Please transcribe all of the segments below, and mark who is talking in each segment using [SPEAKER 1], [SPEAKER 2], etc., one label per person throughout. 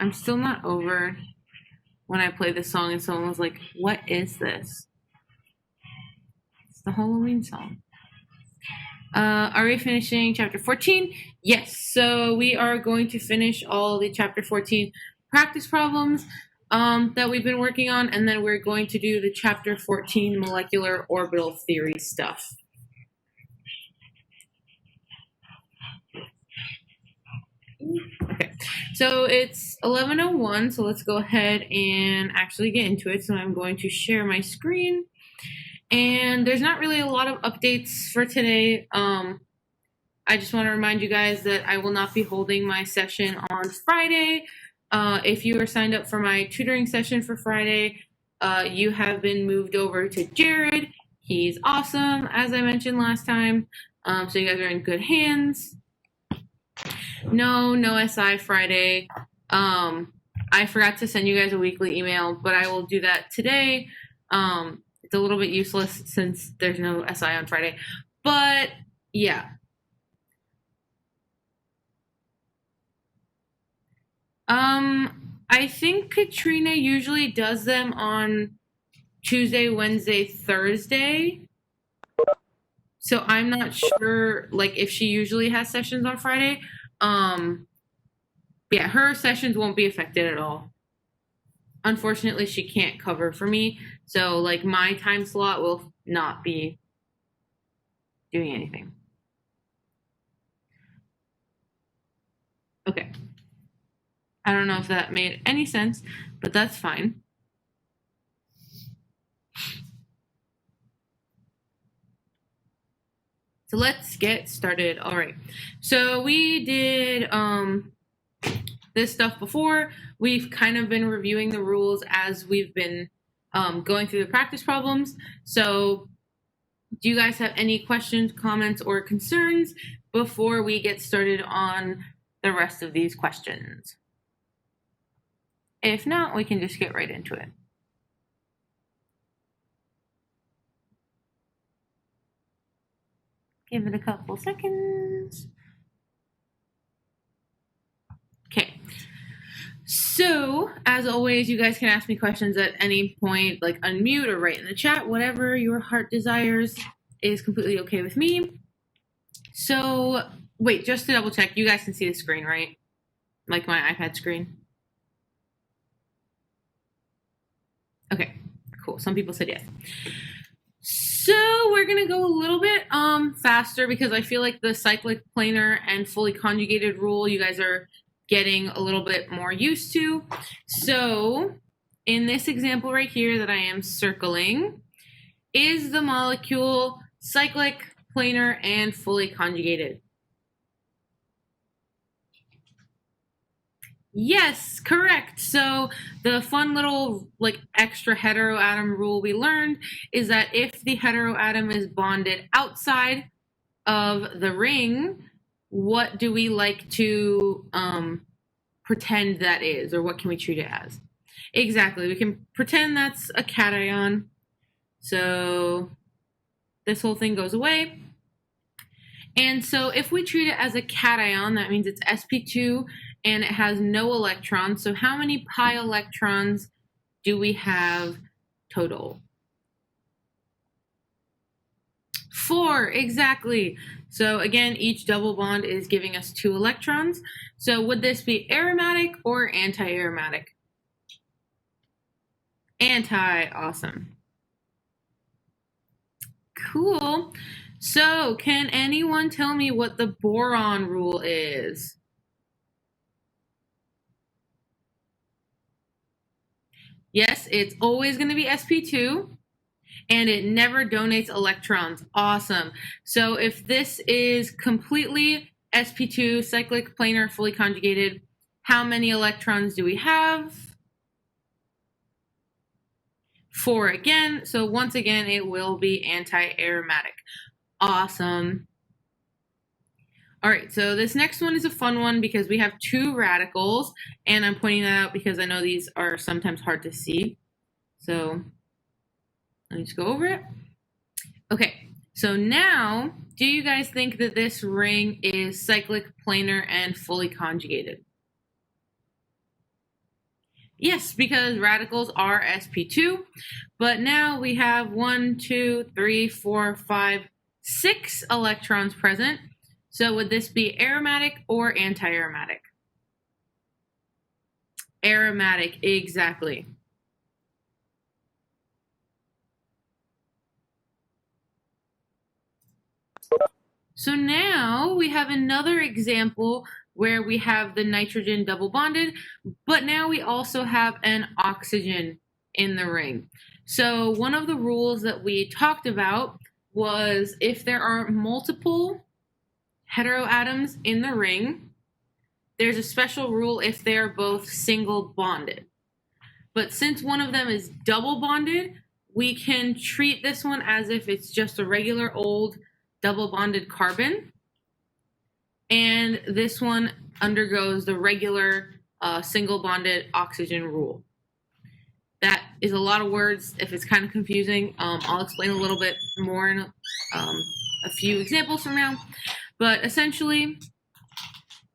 [SPEAKER 1] I'm still not over when I play this song and someone was like, what is this? It's the Halloween song. Are we finishing chapter 14? Yes, so we are going to finish all the chapter 14 practice problems that we've been working on, and then we're going to do the chapter 14 molecular orbital theory stuff. Okay, so it's 11:01, so let's go ahead and actually get into it. So I'm going to share my screen. And there's not really a lot of updates for today. I just want to remind you guys that I will not be holding my session on Friday. If you are signed up for my tutoring session for Friday, you have been moved over to Jared. He's awesome, as I mentioned last time. So you guys are in good hands. No SI Friday. I forgot to send you guys a weekly email, but I will do that today. It's a little bit useless since there's no SI on Friday. But, yeah. I think Katrina usually does them on Tuesday, Wednesday, Thursday. So I'm not sure, like, if she usually has sessions on Friday. Yeah, her sessions won't be affected at all. Unfortunately, she can't cover for me. So, like, my time slot will not be doing anything. Okay. I don't know if that made any sense, but that's fine. So let's get started. All right. So we did this stuff before. We've kind of been reviewing the rules as we've been going through the practice problems. So do you guys have any questions, comments, or concerns before we get started on the rest of these questions? If not, we can just get right into it. Give it a couple seconds. Okay. So, as always, you guys can ask me questions at any point, like unmute or write in the chat, whatever your heart desires is completely okay with me. So, wait, just to double check, you guys can see the screen, right? Like my iPad screen? Okay, cool. Some people said yes. So we're going to go a little bit faster because I feel like the cyclic planar and fully conjugated rule you guys are getting a little bit more used to. So in this example right here that I am circling, is the molecule cyclic, planar, and fully conjugated? Yes, correct. So the fun little like extra heteroatom rule we learned is that if the heteroatom is bonded outside of the ring, what do we like to pretend that is, or what can we treat it as? Exactly, we can pretend that's a cation. So this whole thing goes away. And so if we treat it as a cation, that means it's sp2 and it has no electrons. So how many pi electrons do we have total? 4, exactly. So again, each double bond is giving us 2 electrons. So would this be aromatic or anti-aromatic? Anti, awesome. Cool. So can anyone tell me what the boron rule is? Yes, it's always going to be sp2, and it never donates electrons. Awesome. So if this is completely sp2, cyclic, planar, fully conjugated, how many electrons do we have? 4 again. So once again, it will be anti-aromatic. Awesome. All right, so this next one is a fun one because we have 2 radicals, and I'm pointing that out because I know these are sometimes hard to see. So let me just go over it. Okay, so now, do you guys think that this ring is cyclic, planar, and fully conjugated? Yes, because radicals are sp2, but now we have 1, 2, 3, 4, 5, 6 electrons present. So would this be aromatic or anti-aromatic? Aromatic, exactly. So now we have another example where we have the nitrogen double bonded, but now we also have an oxygen in the ring. So one of the rules that we talked about was if there are multiple heteroatoms in the ring, there's a special rule if they're both single bonded. But since one of them is double bonded, we can treat this one as if it's just a regular old double bonded carbon. And this one undergoes the regular single bonded oxygen rule. That is a lot of words. If it's kind of confusing, I'll explain a little bit more in a few examples from now. But essentially,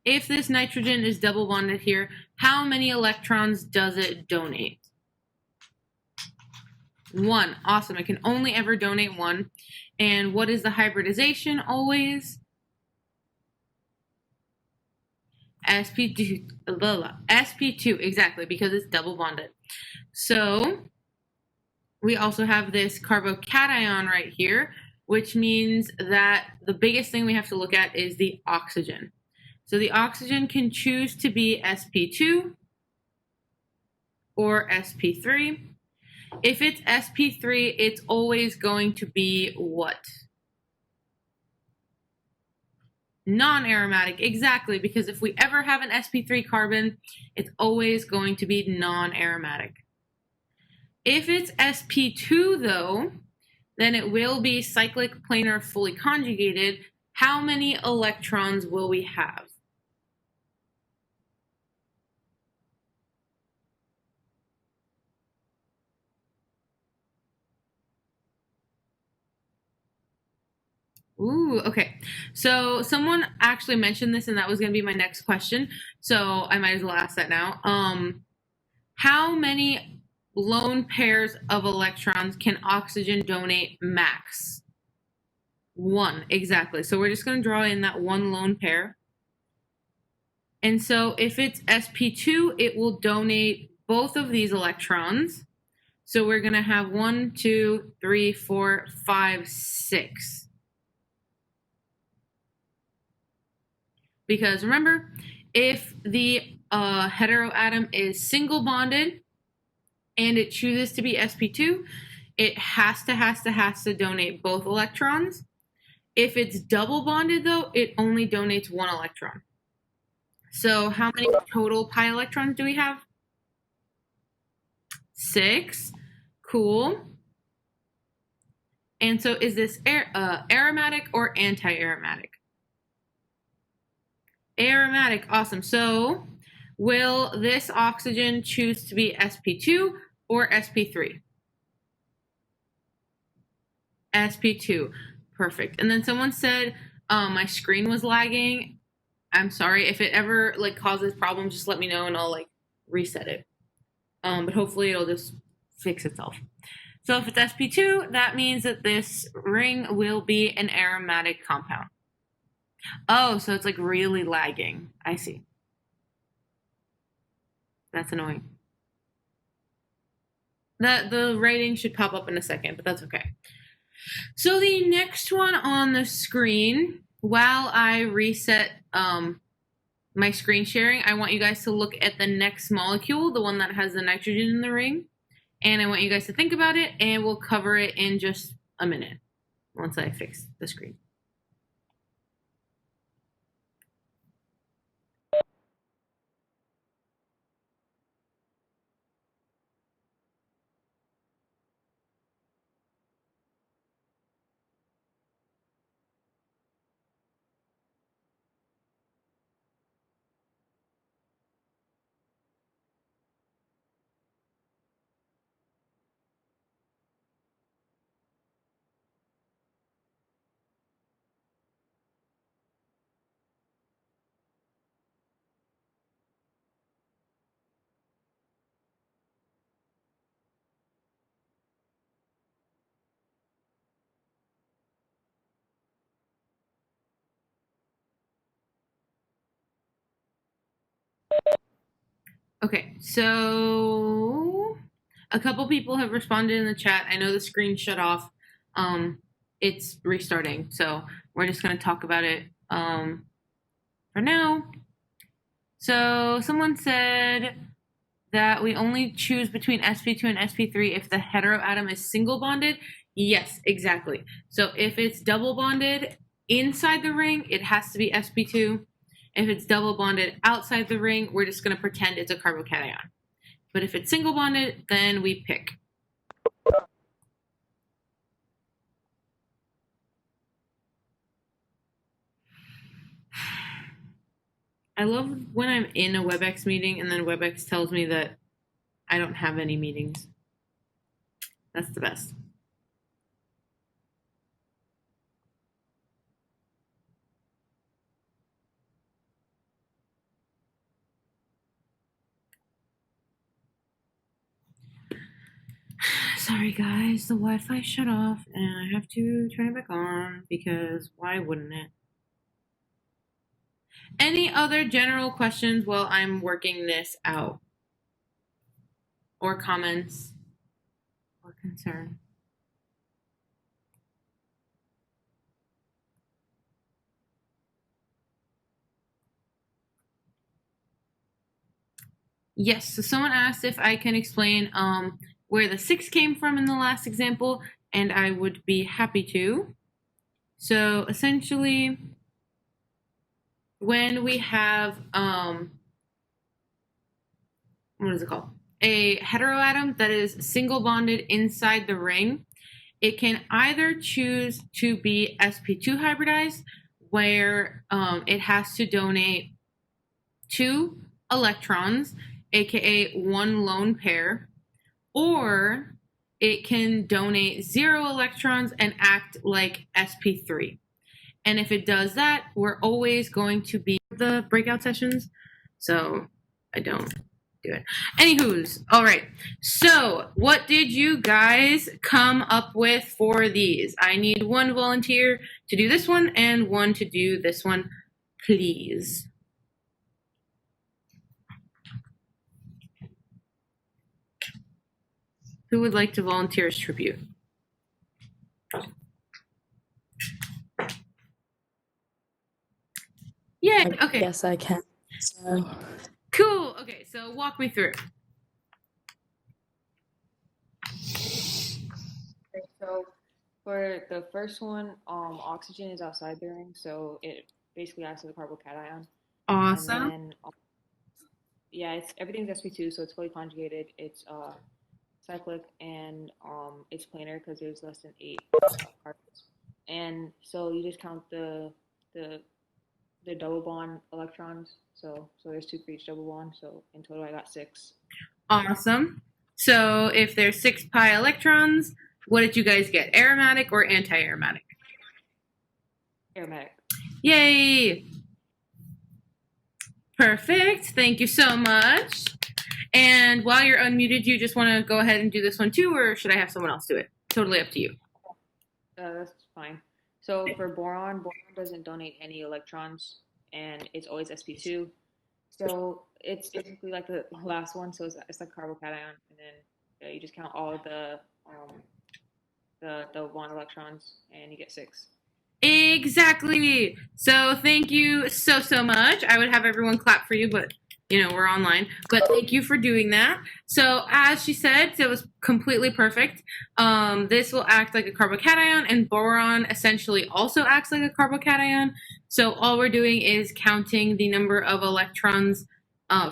[SPEAKER 1] if this nitrogen is double bonded here, how many electrons does it donate? 1. Awesome. It can only ever donate 1. And what is the hybridization always? sp2, sp2, exactly, because it's double bonded. So we also have this carbocation right here, which means that the biggest thing we have to look at is the oxygen. So the oxygen can choose to be sp2 or sp3. If it's sp3, it's always going to be what? Non-aromatic, exactly, because if we ever have an sp3 carbon, it's always going to be non-aromatic. If it's sp2 though, then it will be cyclic planar fully conjugated. How many electrons will we have? Ooh, okay. So someone actually mentioned this, and that was going to be my next question. So I might as well ask that now. How many lone pairs of electrons can oxygen donate max? 1, exactly. So we're just going to draw in that one lone pair. And so if it's sp2, it will donate both of these electrons. So we're going to have 1, 2, 3, 4, 5, 6. Because remember, if the heteroatom is single bonded and it chooses to be sp2, it has to donate both electrons. If it's double bonded, though, it only donates 1 electron. So how many total pi electrons do we have? 6. Cool. And so is this aromatic or anti-aromatic? Aromatic, awesome. So will this oxygen choose to be sp2 or sp3? sp2, perfect. And then someone said my screen was lagging. I'm sorry. If it ever causes problems, just let me know and I'll reset it. But hopefully it'll just fix itself. So if it's sp2, that means that this ring will be an aromatic compound. Oh, so it's really lagging. I see. That's annoying. The rating should pop up in a second, but that's okay. So the next one on the screen, while I reset my screen sharing, I want you guys to look at the next molecule, the one that has the nitrogen in the ring. And I want you guys to think about it, and we'll cover it in just a minute once I fix the screen. Okay, so a couple people have responded in the chat. I know the screen shut off. It's restarting, so we're just going to talk about it for now. So someone said that we only choose between sp2 and sp3 if the heteroatom is single bonded. Yes, exactly. So if it's double bonded inside the ring, it has to be sp2. If it's double bonded outside the ring, we're just going to pretend it's a carbocation. But if it's single bonded, then we pick. I love when I'm in a WebEx meeting and then WebEx tells me that I don't have any meetings. That's the best. Sorry guys, the Wi-Fi shut off and I have to turn it back on because why wouldn't it? Any other general questions while I'm working this out? Or comments? Or concern? Yes, so someone asked if I can explain where the 6 came from in the last example, and I would be happy to. So essentially, when we have, what is it called? A heteroatom that is single bonded inside the ring, it can either choose to be sp2 hybridized, where it has to donate 2 electrons, aka 1 lone pair, or it can donate 0 electrons and act like sp3. And if it does that, we're always going to be the breakout sessions. So I don't do it. Anywho's, all right. So what did you guys come up with for these? I need 1 volunteer to do this one and 1 to do this one, please. Who would like to volunteer as tribute? Yeah, okay.
[SPEAKER 2] Yes, I can. So.
[SPEAKER 1] Cool. Okay, so walk me through.
[SPEAKER 3] Okay, so for the first one, oxygen is outside the ring, so it basically acts as a carbocation.
[SPEAKER 1] Awesome.
[SPEAKER 3] And then, yeah, everything's sp2, so it's fully conjugated. It's cyclic, and it's planar because there's less than 8 carbons. And so you just count the double bond electrons. So there's 2 for each double bond. So in total, I got 6.
[SPEAKER 1] Awesome. So if there's 6 pi electrons, what did you guys get? Aromatic or anti-aromatic?
[SPEAKER 3] Aromatic.
[SPEAKER 1] Yay! Perfect. Thank you so much. And while you're unmuted, do you just want to go ahead and do this one too, or should I have someone else do it? Totally up to you.
[SPEAKER 3] That's fine. So for boron doesn't donate any electrons, and it's always sp2. So it's basically like the last one. So it's like carbocation, and then you just count all of the bond electrons, and you get 6.
[SPEAKER 1] Exactly. So thank you so much. I would have everyone clap for you, but we're online. But thank you for doing that. So as she said, it was completely perfect. This will act like a carbocation, and boron essentially also acts like a carbocation. So all we're doing is counting the number of electrons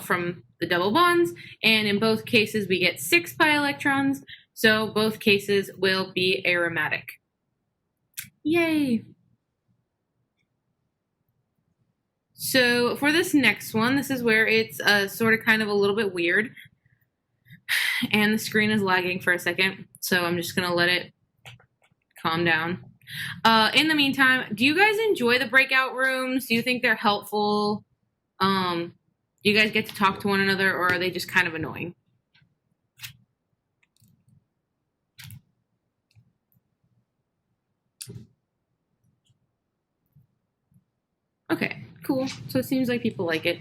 [SPEAKER 1] from the double bonds, and in both cases we get 6 pi electrons. So both cases will be aromatic. Yay! So for this next one, this is where it's sort of kind of a little bit weird. And the screen is lagging for a second, so I'm just going to let it calm down. In the meantime, do you guys enjoy the breakout rooms? Do you think they're helpful? Do you guys get to talk to one another, or are they just kind of annoying? Okay, cool. So it seems like people like it.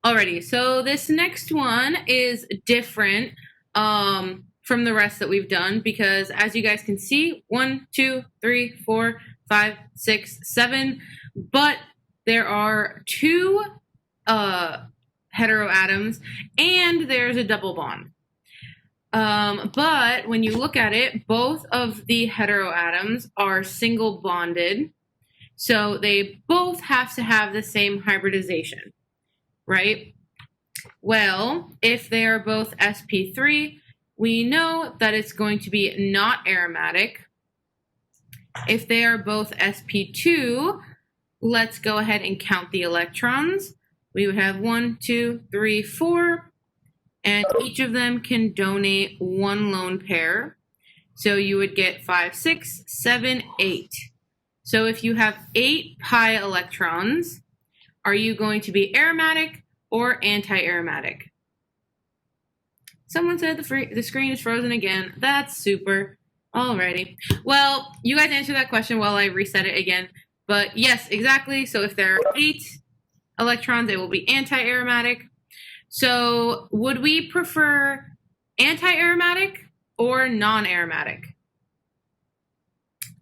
[SPEAKER 1] Alrighty, so this next one is different from the rest that we've done because as you guys can see, 1, 2, 3, 4, 5, 6, 7, but there are 2 heteroatoms and there's a double bond. But when you look at it, both of the heteroatoms are single bonded, so they both have to have the same hybridization, right? Well, if they are both sp3, we know that it's going to be not aromatic. If they are both sp2, let's go ahead and count the electrons. We would have 1, 2, 3, 4, and each of them can donate 1 lone pair. So you would get 5, 6, 7, 8. So if you have 8 pi electrons, are you going to be aromatic or anti-aromatic? Someone said the screen is frozen again. That's super. Alrighty. Well, you guys answered that question while I reset it again. But yes, exactly. So if there are 8 electrons, it will be anti-aromatic. So would we prefer anti-aromatic or non-aromatic?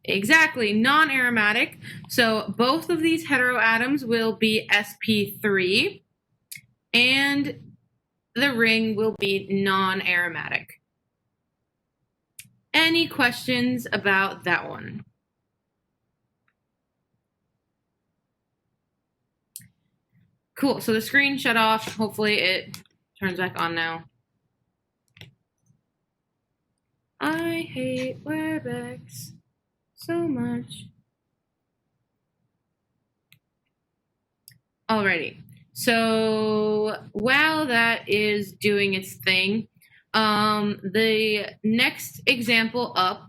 [SPEAKER 1] Exactly, non-aromatic. So both of these heteroatoms will be sp3 and the ring will be non-aromatic. Any questions about that one? Cool, so the screen shut off. Hopefully it turns back on now. I hate WebEx so much. Alrighty, so while that is doing its thing, the next example up,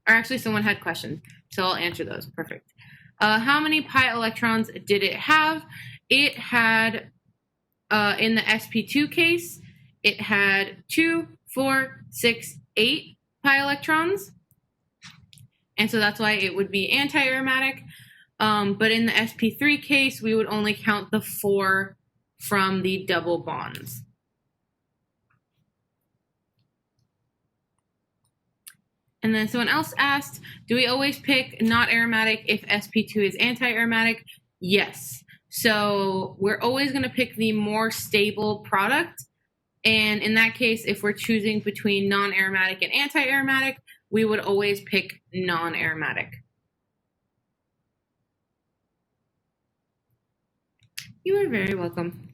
[SPEAKER 1] or actually someone had questions, so I'll answer those. Perfect. How many pi electrons did it have? It had, in the sp2 case, it had 2, 4, 6, 8 pi electrons. And so that's why it would be anti-aromatic. But in the sp3 case, we would only count the 4 from the double bonds. And then someone else asked, do we always pick not aromatic if sp2 is anti-aromatic? Yes. So we're always going to pick the more stable product. And in that case, if we're choosing between non-aromatic and anti-aromatic, we would always pick non-aromatic. You are very welcome.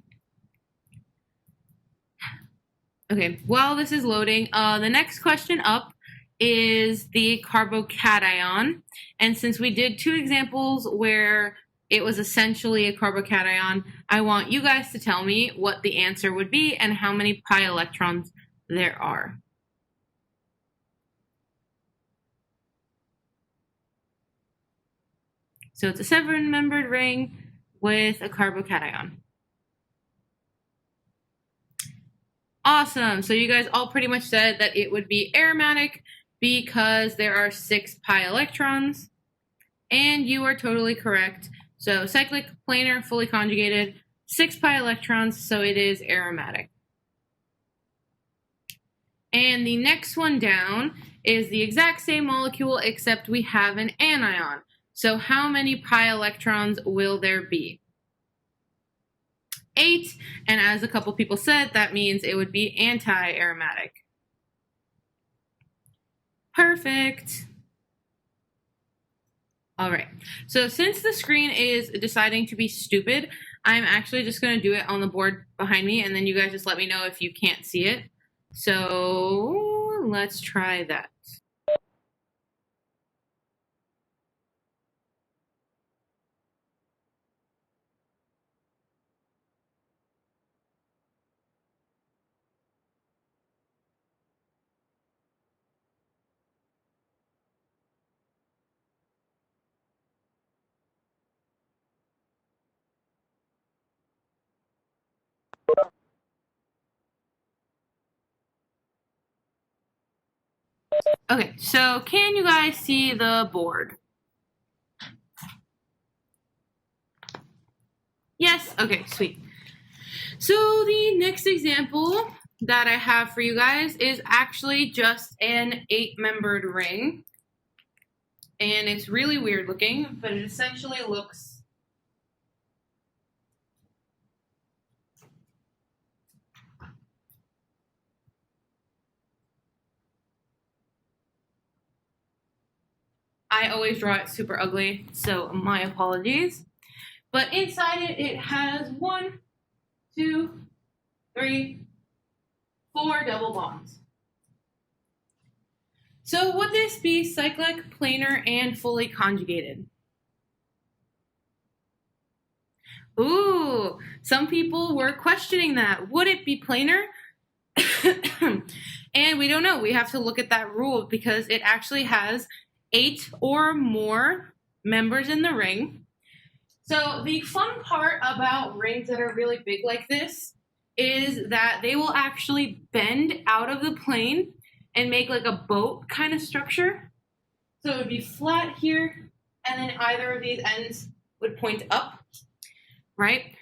[SPEAKER 1] Okay, while this is loading, the next question up is the carbocation. And since we did 2 examples where it was essentially a carbocation, I want you guys to tell me what the answer would be and how many pi electrons there are. So it's a 7-membered ring with a carbocation. Awesome. So you guys all pretty much said that it would be aromatic because there are 6 pi electrons. And you are totally correct. So cyclic, planar, fully conjugated, 6 pi electrons, so it is aromatic. And the next one down is the exact same molecule except we have an anion. So how many pi electrons will there be? 8, and as a couple people said, that means it would be anti-aromatic. Perfect. All right, so since the screen is deciding to be stupid, I'm actually just going to do it on the board behind me, and then you guys just let me know if you can't see it. So let's try that. Okay, so can you guys see the board? Yes? Okay, sweet. So the next example that I have for you guys is actually just an 8-membered ring. And it's really weird looking, but it essentially looks I always draw it super ugly, so my apologies. But inside it, it has 1, 2, 3, 4 double bonds. So would this be cyclic, planar, and fully conjugated? Ooh, some people were questioning that. Would it be planar? And we don't know. We have to look at that rule because it actually has 8 or more members in the ring. So the fun part about rings that are really big like this is that they will actually bend out of the plane and make like a boat kind of structure. So it would be flat here, and then either of these ends would point up, right?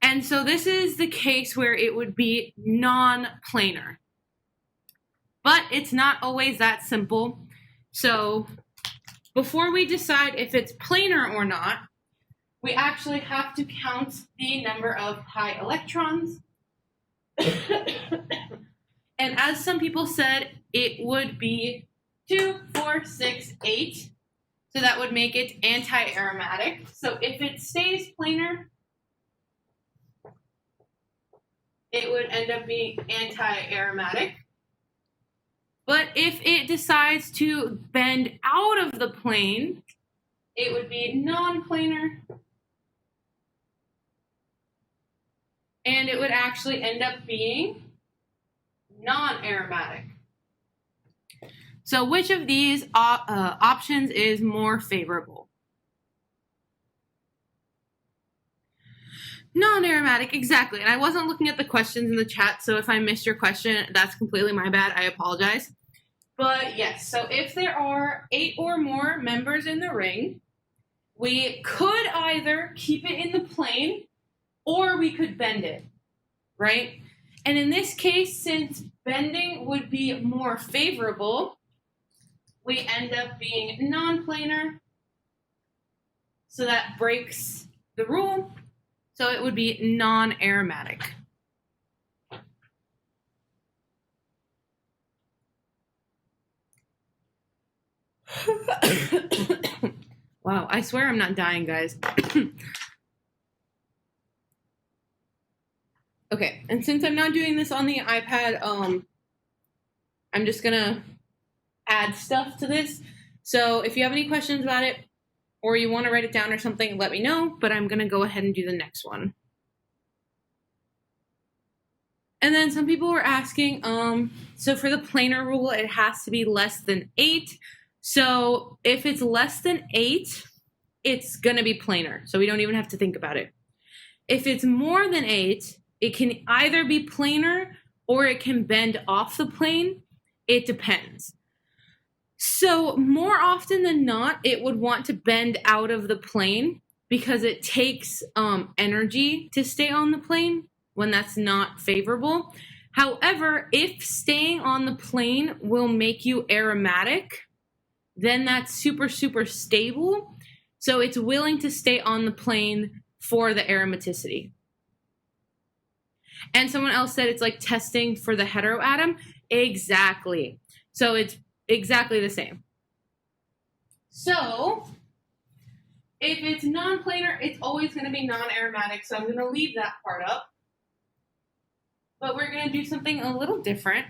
[SPEAKER 1] And so this is the case where it would be non-planar. But it's not always that simple. So before we decide if it's planar or not, we actually have to count the number of pi electrons. And as some people said, it would be 2, 4, 6, 8. So that would make it anti-aromatic. So if it stays planar, it would end up being anti-aromatic. But if it decides to bend out of the plane, it would be non-planar. And it would actually end up being non-aromatic. So which of these options is more favorable? Non-aromatic, exactly. And I wasn't looking at the questions in the chat, so if I missed your question, that's completely my bad. I apologize. But yes, so if there are 8 or more members in the ring, we could either keep it in the plane or we could bend it, right? And in this case, since bending would be more favorable, we end up being non-planar. So that breaks the rule. So it would be non-aromatic. Wow, I swear I'm not dying, guys. Okay, and since I'm not doing this on the iPad, I'm just gonna add stuff to this. So if you have any questions about it, or you want to write it down or something, let me know, but I'm gonna go ahead and do the next one. And then some people were asking, so for the planar rule, it has to be less than 8. So if it's less than 8, it's gonna be planar, so we don't even have to think about it. If it's more than 8, it can either be planar or it can bend off the plane. It depends. So more often than not, it would want to bend out of the plane because it takes energy to stay on the plane when that's not favorable. However, if staying on the plane will make you aromatic, then that's super, super stable. So it's willing to stay on the plane for the aromaticity. And someone else said it's like testing for the heteroatom. Exactly. So it's exactly the same. So if it's non-planar, it's always going to be non-aromatic. So I'm going to leave that part up. But we're going to do something a little different.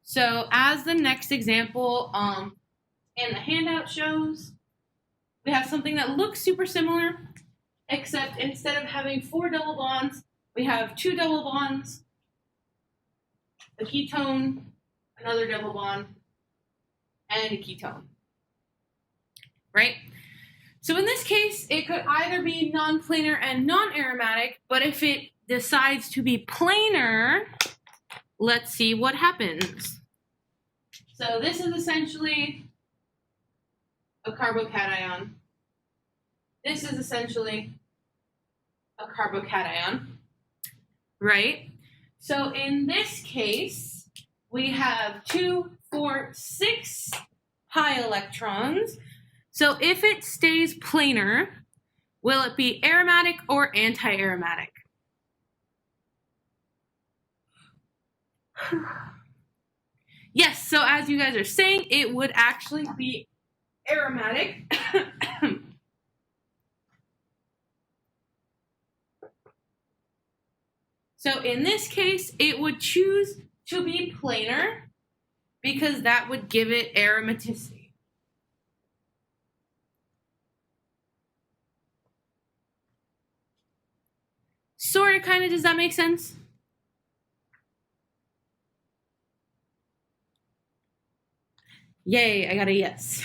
[SPEAKER 1] So as the next example in the handout shows, we have something that looks super similar, except instead of having 4 double bonds, we have 2 double bonds, a ketone, another double bond, and a ketone, right? So in this case, it could either be non-planar and non-aromatic, but if it decides to be planar, let's see what happens. So this is essentially a carbocation. this is essentially a carbocation, right? So in this case, we have 2, 4, 6 pi electrons. So if it stays planar, will it be aromatic or anti-aromatic? Yes, so as you guys are saying, it would actually be aromatic. So in this case, it would choose to be planar because that would give it aromaticity. Sort of, kind of, does that make sense? Yay, I got a yes.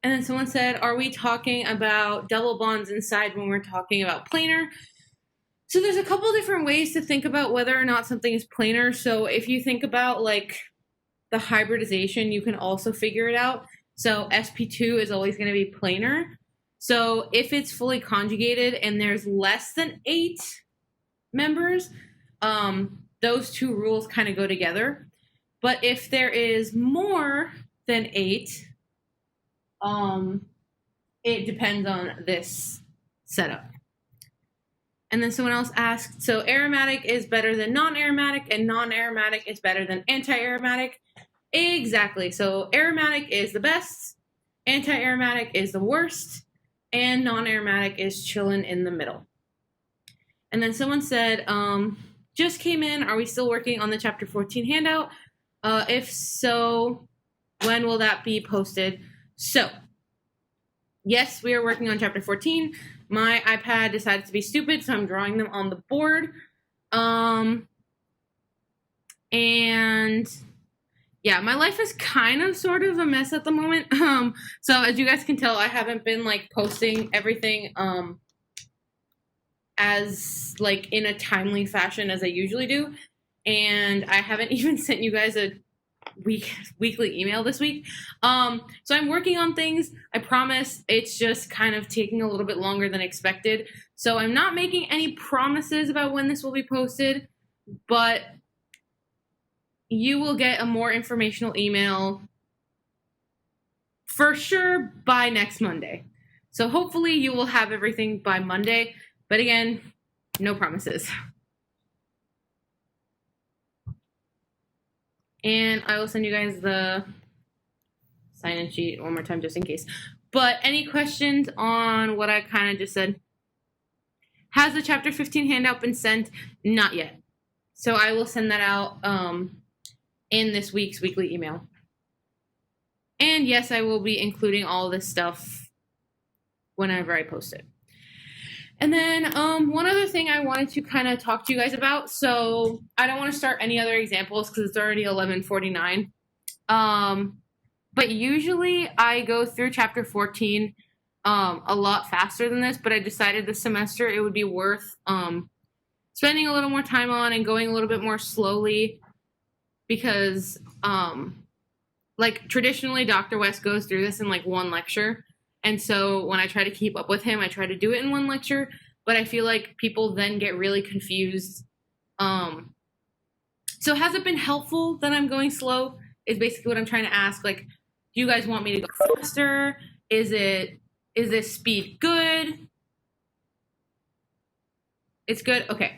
[SPEAKER 1] And then someone said, are we talking about double bonds inside when we're talking about planar? So there's a couple different ways to think about whether or not something is planar. So if you think about like the hybridization, you can also figure it out. So sp2 is always going to be planar. So if it's fully conjugated and there's less than 8 members, those two rules kind of go together. But if there is more than 8, it depends on this setup. And then someone else asked, so aromatic is better than non-aromatic and non-aromatic is better than anti-aromatic. Exactly. So aromatic is the best, anti-aromatic is the worst, and non-aromatic is chilling in the middle. And then someone said, just came in, are we still working on the chapter 14 handout? If so, when will that be posted? So, yes, we are working on chapter 14. My iPad decided to be stupid, so I'm drawing them on the board. And yeah, my life is kind of sort of a mess at the moment. So as you guys can tell, I haven't been like posting everything as like in a timely fashion as I usually do. And I haven't even sent you guys a weekly email this week. So I'm working on things. I promise. It's just kind of taking a little bit longer than expected. So I'm not making any promises about when this will be posted, but you will get a more informational email for sure by next Monday. So hopefully you will have everything by Monday. But again, no promises. And I will send you guys the sign-in sheet one more time just in case. But any questions on what I kind of just said? Has the chapter 15 handout been sent? Not yet. So I will send that out in this week's weekly email. And yes, I will be including all this stuff whenever I post it. And then one other thing I wanted to kind of talk to you guys about. So I don't want to start any other examples because it's already 11:49. But usually I go through chapter 14 a lot faster than this, but I decided this semester it would be worth spending a little more time on and going a little bit more slowly because like traditionally Dr. West goes through this in like one lecture. And so when I try to keep up with him, I try to do it in one lecture, but I feel like people then get really confused. So has it been helpful that I'm going slow is basically what I'm trying to ask. Like, do you guys want me to go faster? Is this speed good? It's good? Okay.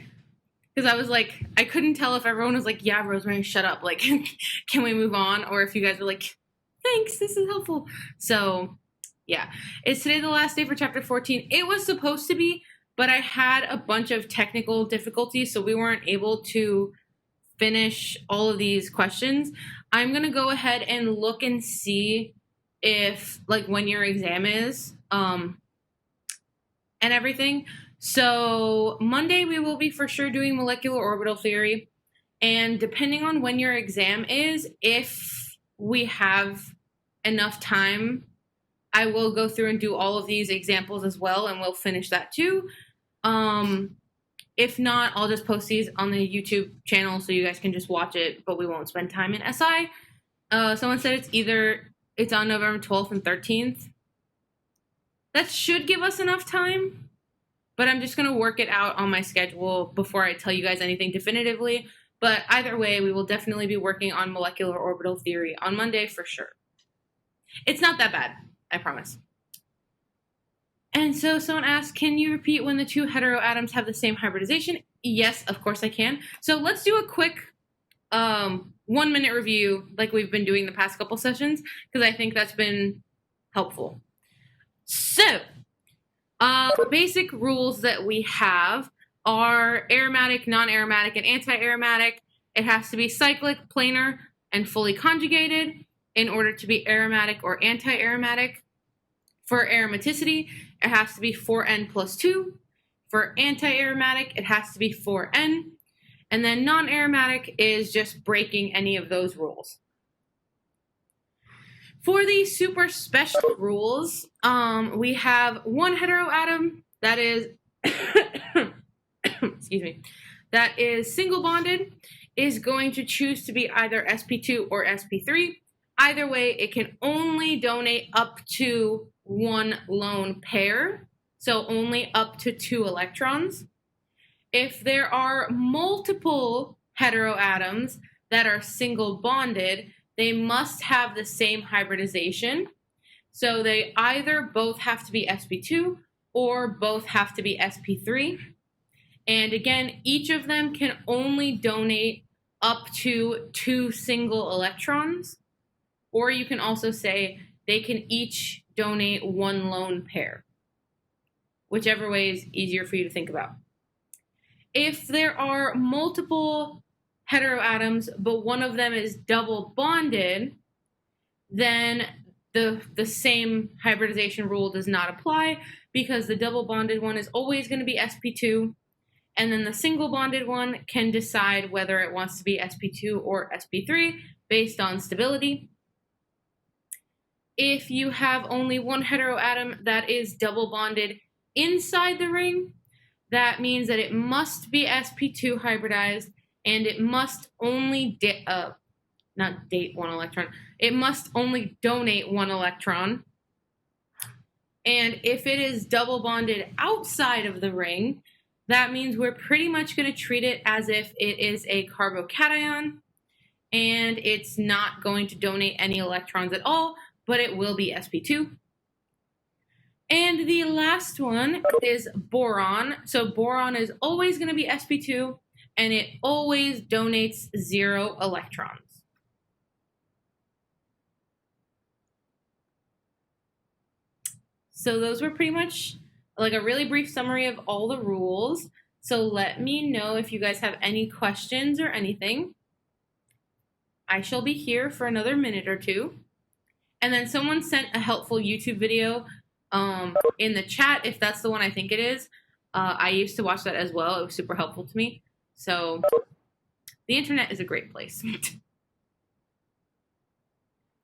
[SPEAKER 1] Because I was like, I couldn't tell if everyone was like, yeah, Rosemary, shut up. Like, can we move on? Or if you guys were like, thanks, this is helpful. So yeah, is today the last day for chapter 14? It was supposed to be, but I had a bunch of technical difficulties, so we weren't able to finish all of these questions. I'm going to go ahead and look and see if, like, when your exam is, and everything. So Monday we will be for sure doing molecular orbital theory, and depending on when your exam is, if we have enough time, I will go through and do all of these examples as well, and we'll finish that too. If not, I'll just post these on the YouTube channel so you guys can just watch it, but we won't spend time in SI. Someone said it's on November 12th and 13th. That should give us enough time, but I'm just going to work it out on my schedule before I tell you guys anything definitively. But either way, we will definitely be working on molecular orbital theory on Monday for sure. It's not that bad, I promise. And so someone asked, can you repeat when the two heteroatoms have the same hybridization? Yes, of course I can. So let's do a quick 1-minute review like we've been doing the past couple sessions, because I think that's been helpful. So, basic rules that we have are aromatic, non-aromatic, and anti-aromatic. It has to be cyclic, planar, and fully conjugated in order to be aromatic or anti-aromatic. For aromaticity, it has to be 4N plus 2. For anti-aromatic, it has to be 4N. And then non-aromatic is just breaking any of those rules. For the super special rules, we have one heteroatom that is, excuse me, that is single bonded, is going to choose to be either sp2 or sp3. Either way, it can only donate up to one lone pair, so only up to 2 electrons. If there are multiple heteroatoms that are single bonded, they must have the same hybridization. So they either both have to be sp2 or both have to be sp3. And again, each of them can only donate up to 2 single electrons. Or you can also say they can each donate 1 lone pair. Whichever way is easier for you to think about. If there are multiple heteroatoms, but one of them is double bonded, then the same hybridization rule does not apply, because the double bonded one is always going to be sp2, and then the single bonded one can decide whether it wants to be sp2 or sp3 based on stability. If you have only one heteroatom that is double bonded inside the ring, that means that it must be sp2 hybridized, and it must only it must only donate 1 electron. And if it is double bonded outside of the ring, that means we're pretty much going to treat it as if it is a carbocation, and it's not going to donate any electrons at all, but it will be sp2. And the last one is boron. So boron is always going to be sp2, and it always donates 0 electrons. So those were pretty much like a really brief summary of all the rules. So let me know if you guys have any questions or anything. I shall be here for another minute or two. And then someone sent a helpful YouTube video in the chat, if that's the one I think it is. I used to watch that as well. It was super helpful to me. So the internet is a great place.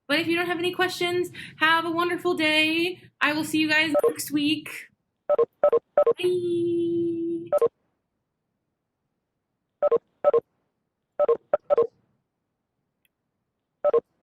[SPEAKER 1] But if you don't have any questions, have a wonderful day. I will see you guys next week. Bye.